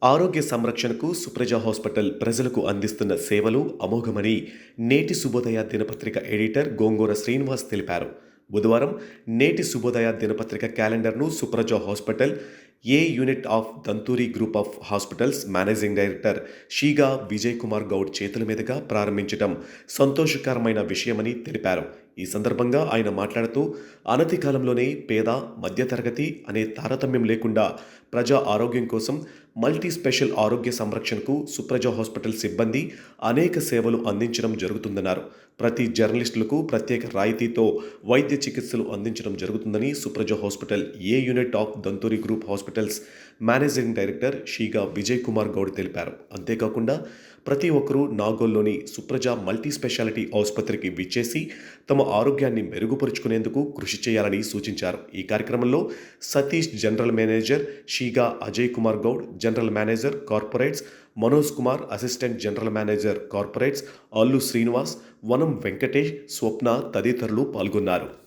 ఆరోగ్య సంరక్షణకు సుప్రజ హాస్పిటల్ ప్రజలకు అందిస్తున్న సేవలు అమోఘమని నేటి శుభోదయ దినపత్రిక ఎడిటర్ గోంగూర శ్రీనివాస్ తెలిపారు. బుధవారం నేటి శుభోదయ దినపత్రిక క్యాలెండర్ను Supraja hospital a unit of Danturi group of hospitals managing director Sheega Vijay Kumar Goud చేతుల మీదుగా ప్రారంభించడం సంతోషకరమైన విషయమని తెలిపారు. ఈ సందర్భంగా ఆయన మాట్లాడుతూ అనతి కాలంలోనే పేద మధ్యతరగతి అనే తారతమ్యం లేకుండా ప్రజా ఆరోగ్యం కోసం మల్టీ స్పెషల్ ఆరోగ్య సంరక్షణకు సుప్రజ హాస్పిటల్ సిబ్బంది అనేక సేవలు అందించడం జరుగుతుందన్నారు. ప్రతి జర్నలిస్టులకు ప్రత్యేక రాయితీతో వైద్య చికిత్సలు అందించడం జరుగుతుందని Supraja hospital a unit of Danturi group hospitals managing director Sheega Vijay Kumar Goud తెలిపారు. అంతేకాకుండా ప్రతి ఒక్కరూ నాగోల్లోని సుప్రజ మల్టీ స్పెషాలిటీ ఆసుపత్రికి విచ్చేసి తమ ఆరోగ్యాన్ని మెరుగుపరుచుకునేందుకు కృషి చేయాలని సూచించారు. ఈ కార్యక్రమంలో Satish general manager, Sheega Ajay Kumar Goud general manager corporates, Manoj Kumar assistant general manager corporates, Allu Srinivas, Vanam Venkatesh, స్వప్న తదితరులు పాల్గొన్నారు.